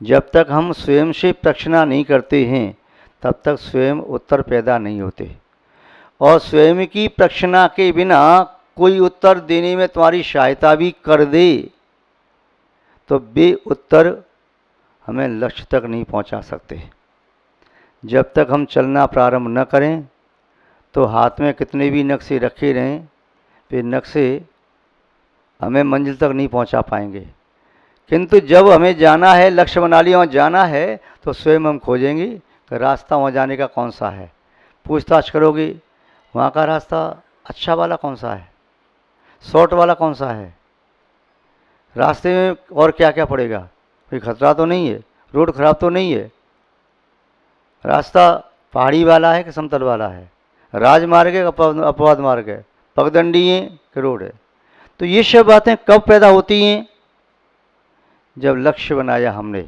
जब तक हम स्वयं से प्रश्न नहीं करते हैं तब तक स्वयं उत्तर पैदा नहीं होते, और स्वयं की प्रश्न के बिना कोई उत्तर देने में तुम्हारी सहायता भी कर दे तो वे उत्तर हमें लक्ष्य तक नहीं पहुंचा सकते। जब तक हम चलना प्रारंभ न करें तो हाथ में कितने भी नक्शे रखे रहें, वे नक्शे हमें मंजिल तक नहीं पहुंचा पाएंगे। किंतु जब हमें जाना है, लक्ष्य बना लिया वहाँ जाना है, तो स्वयं हम खोजेंगे कि रास्ता वहाँ जाने का कौन सा है। पूछताछ करोगे वहाँ का रास्ता अच्छा वाला कौन सा है, शॉर्ट वाला कौन सा है, रास्ते में और क्या क्या पड़ेगा, कोई खतरा तो नहीं है, रोड खराब तो नहीं है, रास्ता पहाड़ी वाला है कि समतल वाला है, राजमार्ग है अपवाद मार्ग है, पगडंडी है कि रोड है। तो ये सब बातें कब पैदा होती हैं? जब लक्ष्य बनाया हमने,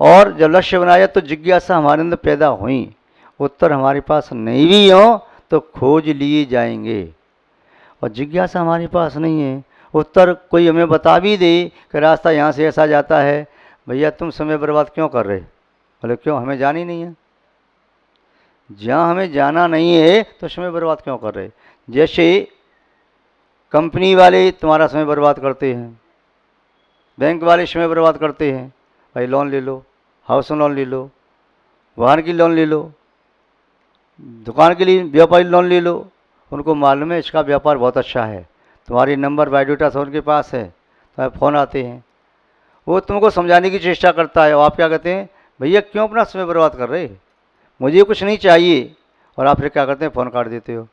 और जब लक्ष्य बनाया तो जिज्ञासा हमारे अंदर पैदा हुई। उत्तर हमारे पास नहीं भी हो तो खोज लिए जाएंगे, और जिज्ञासा हमारे पास नहीं है, उत्तर कोई हमें बता भी दे कि रास्ता यहाँ से ऐसा जाता है, भैया तुम समय बर्बाद क्यों कर रहे? बोले क्यों, हमें जाना ही नहीं है। जहाँ हमें जाना नहीं है तो समय बर्बाद क्यों कर रहे? जैसे कंपनी वाले तुम्हारा समय बर्बाद करते हैं, बैंक वाले समय बर्बाद करते हैं, भाई लोन ले लो, हाउस लोन ले लो, वाहन की लोन ले लो, दुकान के लिए व्यापारी लोन ले लो। उनको मालूम है इसका व्यापार बहुत अच्छा है, तुम्हारी नंबर बायोडाटा सब उनके पास है, तो फ़ोन आते हैं, वो तुमको समझाने की चेष्टा करता है, और आप क्या कहते हैं, भैया क्यों अपना समय बर्बाद कर रहे, मुझे कुछ नहीं चाहिए, और आप फिर क्या करते हैं, फ़ोन काट देते हो,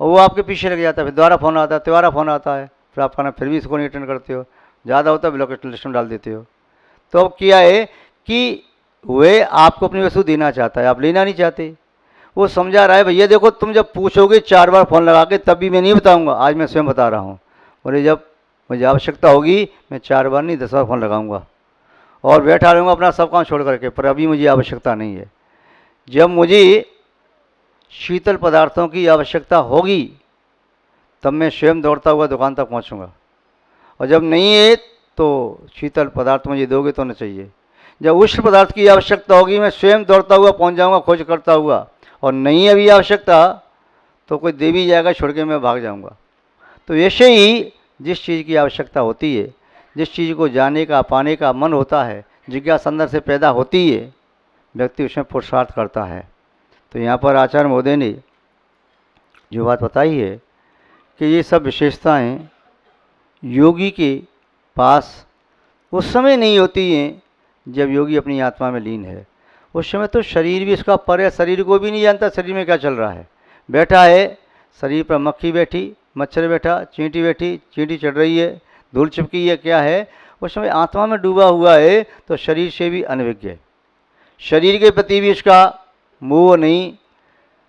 और वो आपके पीछे लग जाता है, फिर दोबारा फ़ोन आता है, दोबारा फ़ोन आता है, फिर आप खाना फिर भी इसको नहीं अटेंड करते हो, ज़्यादा होता है ब्लॉक लिस्ट में डाल देते हो। तो अब क्या है कि वे आपको अपनी वस्तु देना चाहता है, आप लेना नहीं चाहते। वो समझा रहा है, भैया देखो तुम जब पूछोगे 4 बार फ़ोन लगा के तब भी मैं नहीं बताऊंगा, आज मैं स्वयं बता रहा हूँ। बोले जब मुझे आवश्यकता होगी मैं 4 बार नहीं 10 बार फ़ोन लगाऊंगा और बैठा रहूँगा अपना सब काम छोड़ करके, पर अभी मुझे आवश्यकता नहीं है। जब मुझे शीतल पदार्थों की आवश्यकता होगी तब मैं स्वयं दौड़ता हुआ दुकान तक पहुँचूँगा, और जब नहीं है तो शीतल पदार्थ मुझे दोगे तो न चाहिए। जब उष्ण पदार्थ की आवश्यकता होगी मैं स्वयं दौड़ता हुआ पहुँच जाऊँगा खोज करता हुआ, और नहीं अभी आवश्यकता तो कोई दे भी जाएगा, छोड़ के मैं भाग जाऊँगा। तो ऐसे ही जिस चीज़ की आवश्यकता होती है, जिस चीज़ को जाने का पाने का मन होता है, जिज्ञासा अंदर से पैदा होती है, व्यक्ति उसमें पुरुषार्थ करता है। तो यहाँ पर आचार्य महोदय ने जो बात बताई है कि ये सब विशेषताएं योगी के पास उस समय नहीं होती हैं जब योगी अपनी आत्मा में लीन है। उस समय तो शरीर भी इसका पर है, शरीर को भी नहीं जानता शरीर में क्या चल रहा है। बैठा है, शरीर पर मक्खी बैठी, मच्छर बैठा, चींटी बैठी, चींटी चढ़ रही है, धूल चिपकी है, क्या है, उस समय आत्मा में डूबा हुआ है, तो शरीर से भी अनभिज्ञ है, शरीर के प्रति भी इसका मोह नहीं।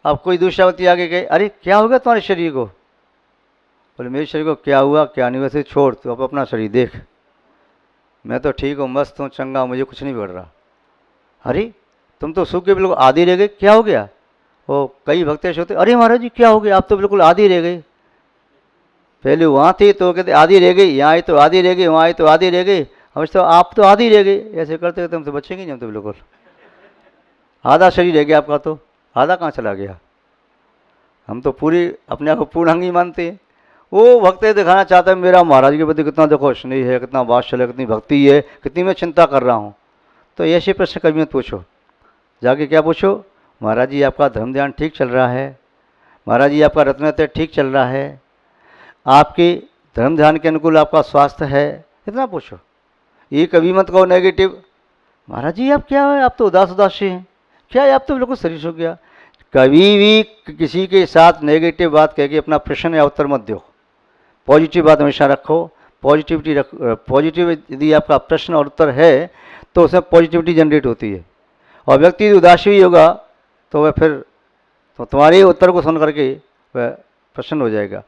अब कोई दूसरा व्यक्ति आगे कहे अरे क्या होगा तुम्हारे शरीर को, बोले मेरे शरीर को क्या हुआ क्या नहीं, वैसे छोड़, तो अब अपना शरीर देख, मैं तो ठीक हूँ, मस्त हूँ, चंगा, मुझे कुछ नहीं बढ़ रहा। अरे तुम तो सूख के बिल्कुल आधी रह गए, क्या हो गया? वो कई भक्त ऐसे होते, अरे महाराज जी क्या हो गया, आप तो बिल्कुल आधी रह गए, पहले वहाँ थे तो कहते आधी रह गई, यहाँ आए तो आधी रह गई, वहाँ आए तो आधी रह गई, हम तो आप तो आधी रह गई। ऐसे करते करते हम तो बचेंगे नहीं, हम तो बिल्कुल आधा शरीर रह गया आपका, तो आधा कहाँ चला गया? हम तो पूरी अपने आप को पूर्णांगी मानते हैं। वो भक्त दिखाना चाहता है मेरा महाराज के प्रति कितना देखो स्नेह है, कितना वात्सल्य, कितनी भक्ति है, कितनी मैं चिंता कर रहा हूँ। तो ऐसे प्रश्न कभी मत पूछो, जाके क्या पूछो, महाराज जी आपका धर्म ध्यान ठीक चल रहा है, महाराज जी आपका रत्नत्रय ठीक चल रहा है, आपके धर्म ध्यान के अनुकूल आपका स्वास्थ्य है, इतना पूछो। ये कभी मत कहो नेगेटिव, महाराज जी आप क्या है, आप तो उदास उदास से हैं, क्या है आप तो बिल्कुल शरीर हो गया। कभी भी किसी के साथ नेगेटिव बात कह के अपना प्रश्न या उत्तर मत दो, पॉजिटिव बात हमेशा रखो। पॉजिटिविटी पॉजिटिव यदि आपका प्रश्न और उत्तर है तो उसमें पॉजिटिविटी जनरेट होती है, और व्यक्ति उदासी ही होगा तो वह फिर तो तुम्हारे उत्तर को सुन करके वह प्रसन्न हो जाएगा।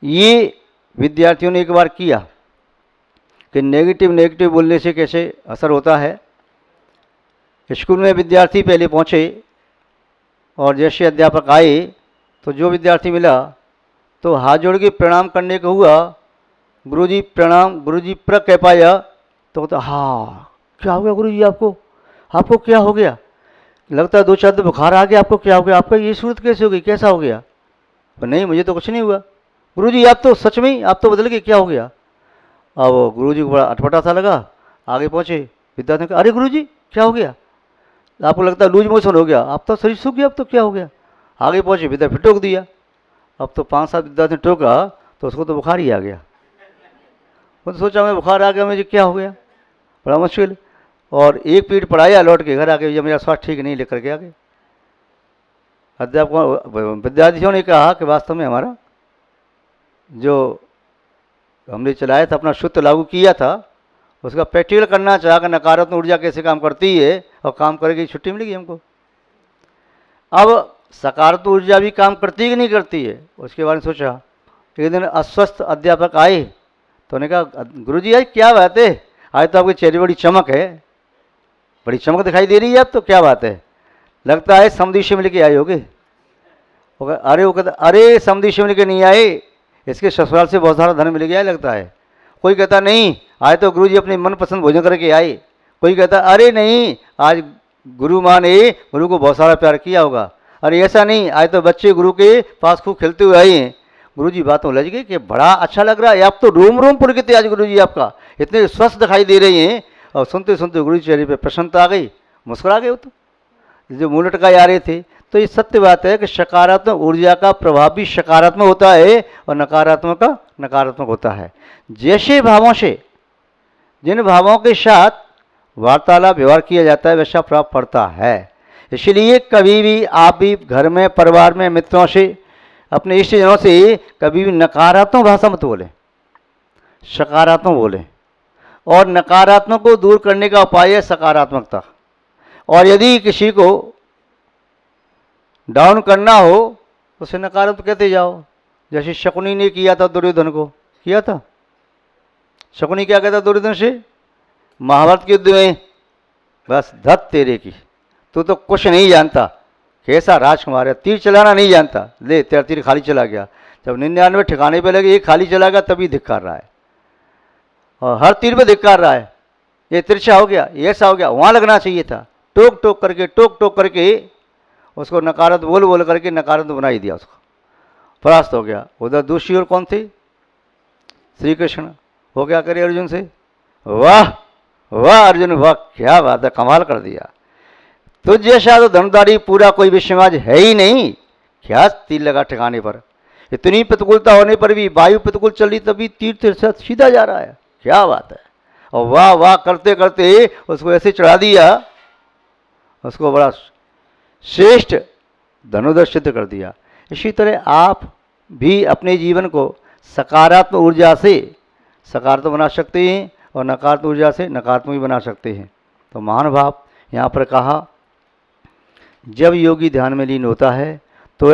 ये विद्यार्थियों ने एक बार किया कि नेगेटिव बोलने से कैसे असर होता है। स्कूल में विद्यार्थी पहले पहुँचे और जैसे अध्यापक आए तो जो विद्यार्थी मिला तो हाथ जोड़ के प्रणाम करने को हुआ, गुरुजी प्रणाम, गुरुजी प्र कह पाया तो हाँ क्या हो गया गुरुजी आपको? आपको क्या हो गया? लगता है 2-4 दिन बुखार आ गया, आपको क्या हो गया? आपका ये सूरत कैसे हो गई, कैसा हो गया? पर नहीं, मुझे तो कुछ नहीं हुआ। गुरुजी आप तो सच में ही, आप तो बदल गए, क्या हो गया? अब गुरुजी को बड़ा अटपटा सा लगा। आगे पहुंचे, विद्यार्थी ने कहा, अरे गुरुजी क्या हो गया? आपको लगता है लूज मोशन हो गया, आप तो शरीर सूख गया, अब तो क्या हो गया? आगे पहुंचे, विद्यार्थी फिर टोक दिया। अब तो 5-7 विद्यार्थी ने टोका तो उसको तो बुखार ही आ गया। वो तो सोचा मैं बुखार आ गया, मुझे क्या हो गया, बड़ा मुश्किल। और एक पीरियड पढ़ाया, लौट के घर आ गए, जब मेरा स्वास्थ्य ठीक नहीं, लेकर के आ गए। अध्यापकों विद्यार्थियों ने कहा कि वास्तव में हमारा जो हमने चलाया था, अपना सूत्र लागू किया था, उसका प्रैक्टिकल करना चाहा कि नकारात्मक ऊर्जा कैसे काम करती है और काम करेगी, छुट्टी मिलेगी हमको। अब सकारात्मक ऊर्जा भी काम करती है कि नहीं करती है, उसके बारे में सोचा। एक दिन अस्वस्थ अध्यापक आए तो उन्होंने कहा, गुरुजी आज क्या बात है, आज तो आपके चेहरे बड़ी चमक है, बड़ी चमक दिखाई दे रही है, अब तो क्या बात है, लगता है समधी शिव लेके आए होगे। अरे वो कहता, अरे समधी शिव लेके नहीं आए, इसके ससुराल से बहुत सारा धन मिल गया लगता है। कोई कहता नहीं, आज तो गुरुजी अपनी मनपसंद भोजन करके आए। कोई कहता अरे नहीं, आज गुरु माँ ने गुरु को बहुत सारा प्यार किया होगा। अरे ऐसा नहीं, आज तो बच्चे गुरु के पास खूब खेलते हुए आए हैं। गुरुजी बातों लग गई कि बड़ा अच्छा लग रहा है, आप तो रोम रोम पुलकित आज गुरुजी आपका, इतने स्वस्थ दिखाई दे रहे हैं। और सुनते सुनते गुरुजी चेहरे पे प्रसन्नता आ गई, मुस्कुरा गए वो तो, जो मुंह लटकाए आ रहे थे। तो ये सत्य बात है कि सकारात्मक ऊर्जा का प्रभाव भी सकारात्मक होता है और नकारात्मक का नकारात्मक होता है। जैसे भावों से, जिन भावों के साथ वार्तालाप व्यवहार किया जाता है, वैसा प्रभाव पड़ता है। इसलिए कभी भी आप भी घर में, परिवार में, मित्रों से, अपने इष्टजनों से कभी भी नकारात्मक भाषा मत बोलें, सकारात्मक बोलें। और नकारात्मक को दूर करने का उपाय है सकारात्मकता। और यदि किसी को डाउन करना हो तो उसे नकारात्मक कहते जाओ। जैसे शकुनी ने किया था दुर्योधन को, किया था। शकुनी क्या कहता दुर्योधन से महाभारत के युद्ध में, बस धत तेरे की, तू तो कुछ नहीं जानता, कैसा राजकुमार है, तीर चलाना नहीं जानता, ले तेरा तीर खाली चला गया। जब 99 ठिकाने पे लगे, एक खाली चला गया, तभी धिक्कार रहा है, और हर तीर पे धिक्कार रहा है। ये तिरछा हो गया, ये ऐसा हो गया, वहाँ लगना चाहिए था। टोक टोक करके उसको नकारात्मक बोल बोल करके नकारात्मक बना ही दिया, उसको परास्त हो गया। उधर दूसरी ओर कौन थे, श्री कृष्ण। वो क्या करे अर्जुन से, वाह वाह अर्जुन वाह, क्या बात है, कमाल कर दिया, तुझ जैसा तो धनुधारी पूरा कोई विश्वमाज है ही नहीं, क्या तीर लगा ठिकाने पर। इतनी प्रतिकूलता होने पर भी, वायु प्रतिकूल चल रही तभी तीर तेरे साथ सीधा जा रहा है, क्या बात है। और वाह वाह करते करते उसको ऐसे चढ़ा दिया, उसको बड़ा श्रेष्ठ धनुधर सिद्ध कर दिया। इसी तरह आप भी अपने जीवन को सकारात्मक ऊर्जा से सकारात्मक बना सकते हैं और नकारात्मक ऊर्जा से नकारात्मक भी बना सकते हैं। तो महानुभाव यहाँ पर कहा, जब योगी ध्यान में लीन होता है तो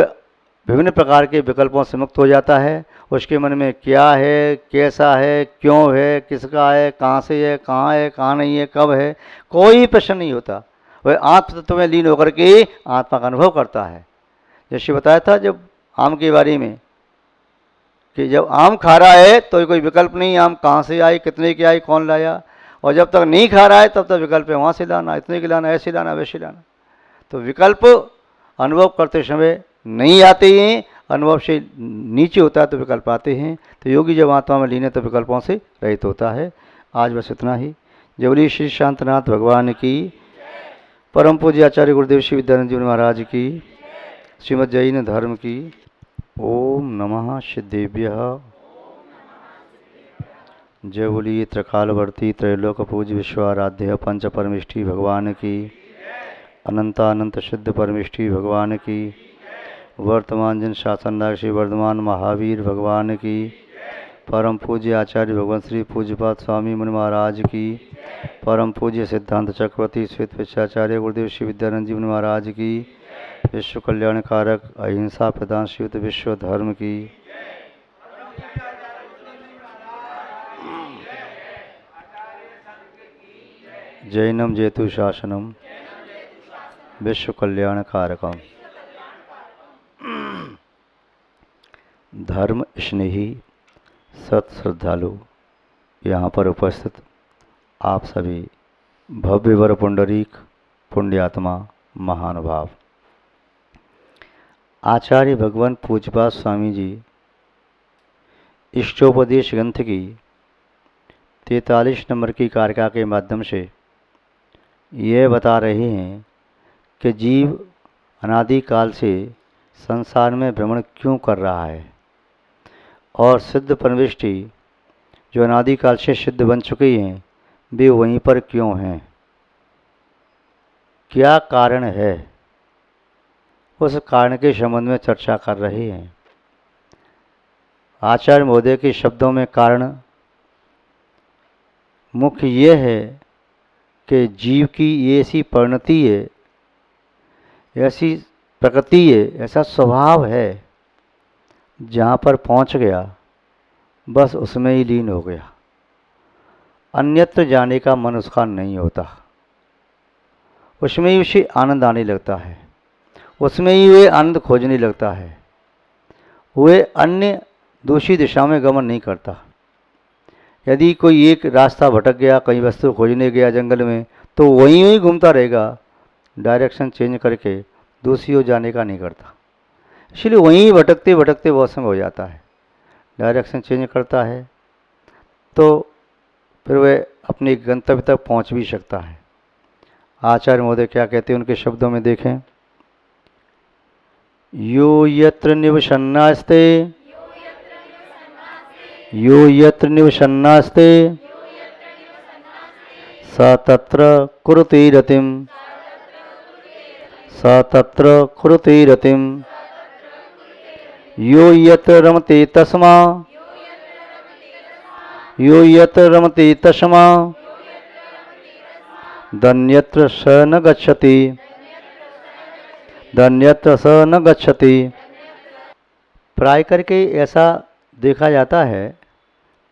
विभिन्न प्रकार के विकल्पों से मुक्त हो जाता है। उसके मन में क्या है, कैसा है, क्यों है, किसका है, कहाँ से है, कहाँ नहीं है, कब है, कोई प्रश्न नहीं होता। वह आत्म तत्व में लीन होकर के आत्मा का अनुभव करता है। जैसे बताया था जब आम के बारे में, कि जब आम खा रहा है तो कोई विकल्प नहीं, आम कहाँ से आए, कितने के आए, कौन लाया। और जब तक नहीं खा रहा है तब तक विकल्प है, वहाँ से लाना, इतने के लाना, ऐसे लाना, वैसे लाना। तो विकल्प अनुभव करते समय नहीं आते हैं, अनुभव से नीचे होता है तो विकल्प आते हैं। तो योगी जब आत्मा में लीन है तो विकल्पों से रहित होता है। आज बस इतना ही। जबरी श्री शांतनाथ भगवान की, परम पूज्य आचार्य गुरुदेव श्री विद्यानंद जी महाराज की, श्रीमद् जैन धर्म की। ओम नमः सिद्धेभ्यः। जय बोलिए त्रिकालवर्ती त्रैलोक पूज्य विश्वाराध्य पंच परमेष्ठी भगवान की, अनंतानंत सिद्ध परमेष्ठी भगवान की, वर्तमान जन शासन श्री वर्धमान महावीर भगवान की, परम पूज्य आचार्य भगवान श्री पूज्यपाद स्वामी मुनि महाराज की, परम पूज्य सिद्धांत चक्रवर्ती श्वेत विश्वाचार्य गुरुदेव श्री विद्यानंद जी मुनि महाराज की, विश्व कल्याण कारक अहिंसा प्रदान शिव विश्व धर्म की। जैनम जेतु शासनम विश्व कल्याण कारकम। धर्म स्नेही सत श्रद्धालु यहाँ पर उपस्थित आप सभी भव्यवर पुंडरीक पुण्यात्मा महानुभाव। आचार्य भगवान पूज्यपाद स्वामी जी इष्टोपदेश ग्रंथ की 43 नंबर की कारिका के माध्यम से ये बता रहे हैं कि जीव अनादिकाल से संसार में भ्रमण क्यों कर रहा है और सिद्ध परमेष्टि जो अनादिकाल से सिद्ध बन चुकी हैं वे वहीं पर क्यों हैं, क्या कारण है, उस कारण के संबंध में चर्चा कर रहे हैं। आचार्य महोदय के शब्दों में कारण मुख्य ये है कि जीव की ये ऐसी परिणति है, ऐसी प्रकृति है, ऐसा स्वभाव है, जहाँ पर पहुँच गया बस उसमें ही लीन हो गया, अन्यत्र जाने का मन उसका नहीं होता, उसमें ही उसे आनंद आने लगता है, उसमें ही वे आनंद खोजने लगता है, वे अन्य दूसरी दिशा में गमन नहीं करता। यदि कोई एक रास्ता भटक गया, कहीं वस्तु खोजने गया जंगल में, तो वहीं घूमता रहेगा, डायरेक्शन चेंज करके दूसरी ओर जाने का नहीं करता। इसलिए वहीं भटकते भटकते वो असंग हो जाता है, डायरेक्शन चेंज करता है तो फिर वह अपने गंतव्य तक पहुंच भी सकता है। आचार्य महोदय क्या कहते हैं उनके शब्दों में देखें। यो यत्र निवसन्नास्ते यो यत्र निवसन्नास्ते स तत्र कुरुते रतिम स तत्र कुरुते रतिम यो यत्र रमते तस्मा यो यत्र रमते तस्मा धन्यत्र स न गच्छति धन्यत्र स न गच्छति। प्राय करके ऐसा देखा जाता है,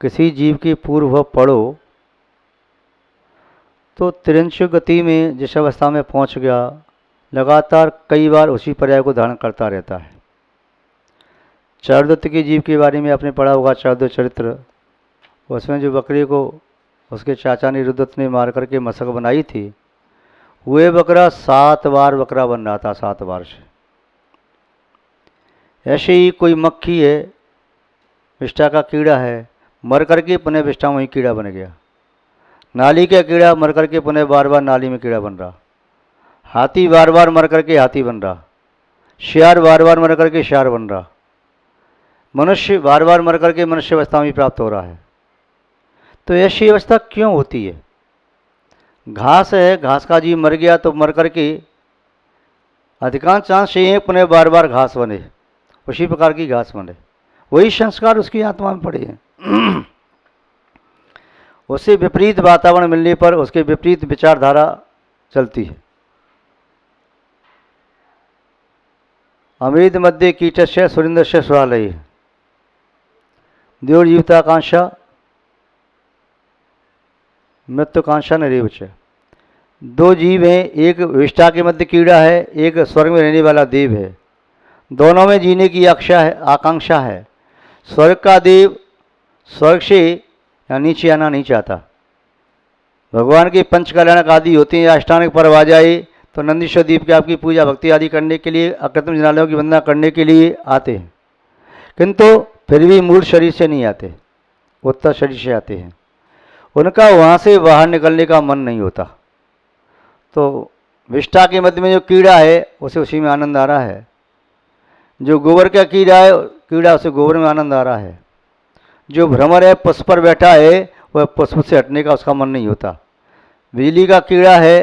किसी जीव की पूर्व पढ़ो तो तिरंश गति में जिस अवस्था में पहुंच गया, लगातार कई बार उसी पर्याय को धारण करता रहता है। चरदत्त के जीव के बारे में आपने पढ़ा होगा, चरदत्त चरित्र, उसमें जो बकरी को उसके चाचा निरुद्दत्त ने मार करके मशक बनाई थी, वह बकरा 7 बार बकरा बन रहा था, 7 बार से। ऐसे ही कोई मक्खी है, विष्ठा का कीड़ा है, मर करके पुनः विष्ठा वहीं कीड़ा बन गया। नाली का कीड़ा मर करके पुनः बार बार नाली में कीड़ा बन रहा। हाथी बार बार मर करके हाथी बन रहा। शेर बार बार मर करके शेर बन रहा। मनुष्य बार बार मर करके मनुष्य अवस्था में प्राप्त हो रहा है। तो ऐसी अवस्था क्यों होती है? घास है, घास का जीव मर गया तो मर करके अधिकांश चांस ये है पुनः बार बार घास बने, उसी प्रकार की घास बने, वही संस्कार उसकी आत्मा में पड़े हैं। उससे विपरीत वातावरण मिलने पर उसके विपरीत विचारधारा चलती है। अमृत मध्य कीटस्य सुरेंद्रस्य स्वालय देव जीविताकांक्षा मृत्युकांक्षा नरेवच। 2 जीव हैं, एक विष्ठा के मध्य कीड़ा है, एक स्वर्ग में रहने वाला देव है। दोनों में जीने की आकांक्षा है। स्वर्ग का देव स्वर्ग से या नीचे आना नहीं चाहता। भगवान के पंच कल्याणक आदि होते हैं, अष्टांग पर्व आ जाए तो नंदीश्वर दीप की आपकी पूजा भक्ति आदि करने के लिए, अकृत्रिम जिनालयों की वंदना करने के लिए आते हैं, किंतु फिर भी मूल शरीर से नहीं आते, उत्तर शरीर से आते हैं। उनका वहाँ से बाहर निकलने का मन नहीं होता। तो विष्ठा के मध्य में जो कीड़ा है उसे उसी में आनंद आ रहा है, जो गोबर का कीड़ा उसे गोबर में आनंद आ रहा है, जो भ्रमर है पुष्प पर बैठा है वह पुष्प से हटने का उसका मन नहीं होता। बिजली का कीड़ा है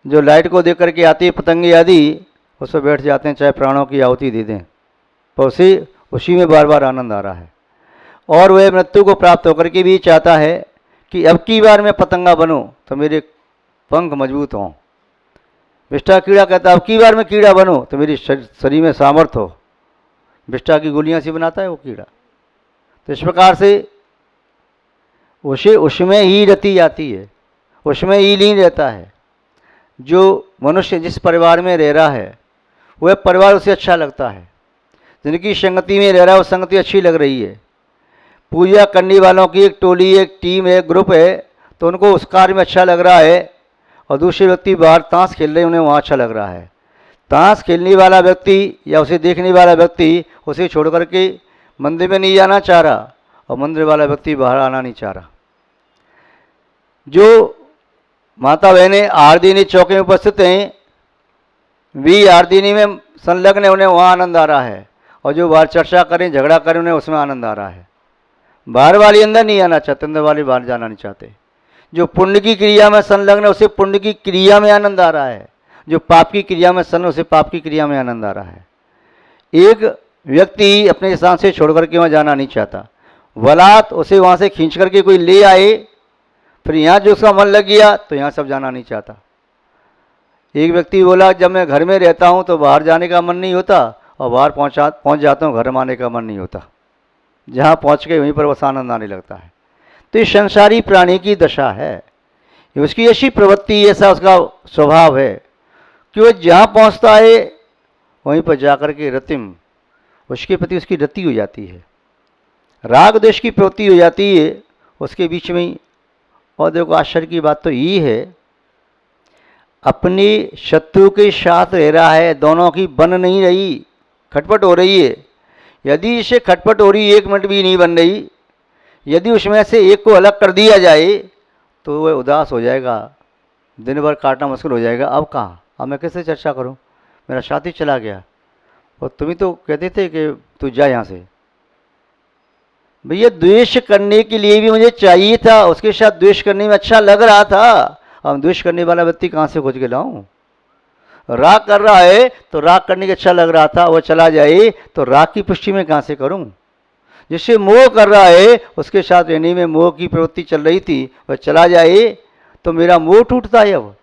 जो लाइट को देख करके आती है, पतंगे आदि उस पर बैठ जाते हैं, चाहे प्राणों की आहुति दे दें, पर उसी में बार बार आनंद आ रहा है। और वह मृत्यु को प्राप्त होकर के भी चाहता है कि अब की बार मैं पतंगा बनूं तो मेरे पंख मजबूत हों। विष्ठा कीड़ा कहता है अब की बार मैं कीड़ा बनूं तो मेरी शरीर में सामर्थ्य हो। विष्ठा की गोलियां से बनाता है वो कीड़ा। तो इस प्रकार से उसे उसमें ही रति आती है, उसमें ही लीन रहता है। जो मनुष्य जिस परिवार में रह रहा है वह परिवार उसे अच्छा लगता है, जिनकी संगति में रह रहा है वो संगति अच्छी लग रही है। पूजा करने वालों की एक टोली, एक टीम है, ग्रुप है, तो उनको उस कार्य में अच्छा लग रहा है, और दूसरे व्यक्ति बाहर ताश खेल रहे हैं, उन्हें वहाँ अच्छा लग रहा है। ताश खेलने वाला व्यक्ति या उसे देखने वाला व्यक्ति उसे छोड़ करके मंदिर में नहीं जाना चाह रहा, और मंदिर वाला व्यक्ति बाहर आना नहीं चाह रहा। जो माता बहनें आरदीनी चौक में उपस्थित हैं, वे आरदीनी में संलग्न है, उन्हें वहाँ आनंद आ रहा है, और जो बाहर चर्चा करें, झगड़ा करें, उन्हें उसमें आनंद आ रहा है। बाहर वाले अंदर नहीं आना चाहते, अंदर वाले बाहर जाना नहीं चाहते। जो पुण्य की क्रिया में संलग्न है, उसे पुण्य की क्रिया में आनंद आ रहा है। जो पाप की क्रिया में संलग्न, उसे पाप की क्रिया में आनंद आ रहा है। एक व्यक्ति अपने स्थान से छोड़ करके वहाँ जाना नहीं चाहता, वलात उसे वहाँ से खींच करके कोई ले आए, फिर यहाँ जो उसका मन लग गया तो यहाँ सब जाना नहीं चाहता। एक व्यक्ति बोला, जब मैं घर में रहता हूँ तो बाहर जाने का मन नहीं होता, और बाहर पहुँच जाता हूँ, घर में आने का मन नहीं होता। जहाँ पहुँच के वहीं पर बस आनंद आने लगता है। तो ये संसारी प्राणी की दशा है, उसकी ऐसी प्रवृत्ति, ऐसा उसका स्वभाव है कि वो जहाँ पहुँचता है वहीं पर जाकर के रतिम, उसके प्रति उसकी रति हो जाती है, राग द्वेष की प्रवृत्ति हो जाती है उसके बीच में ही। और देखो आश्चर्य की बात तो ये है, अपने शत्रु के साथ रह रहा है, दोनों की बन नहीं रही, खटपट हो रही है। यदि इसे खटपट हो रही, 1 मिनट भी नहीं बन रही, यदि उसमें से एक को अलग कर दिया जाए तो वह उदास हो जाएगा, दिन भर काटना मुश्किल हो जाएगा। अब कहाँ, अब मैं कैसे चर्चा करूं, मेरा साथी चला गया, और तुम ही तो कहते थे कि तू जा यहाँ से। भैया द्वेष करने के लिए भी मुझे चाहिए था, उसके साथ द्वेष करने में अच्छा लग रहा था। अब द्वेष करने वाला व्यक्ति कहाँ से खोज के लाऊं? राग कर रहा है तो राग करने के अच्छा लग रहा था, वह चला जाए तो राग की पुष्टि में कहाँ से करूं? जिससे मोह कर रहा है उसके साथ रहने में मोह की प्रवृत्ति चल रही थी, वह चला जाए तो मेरा मोह टूटता है। अब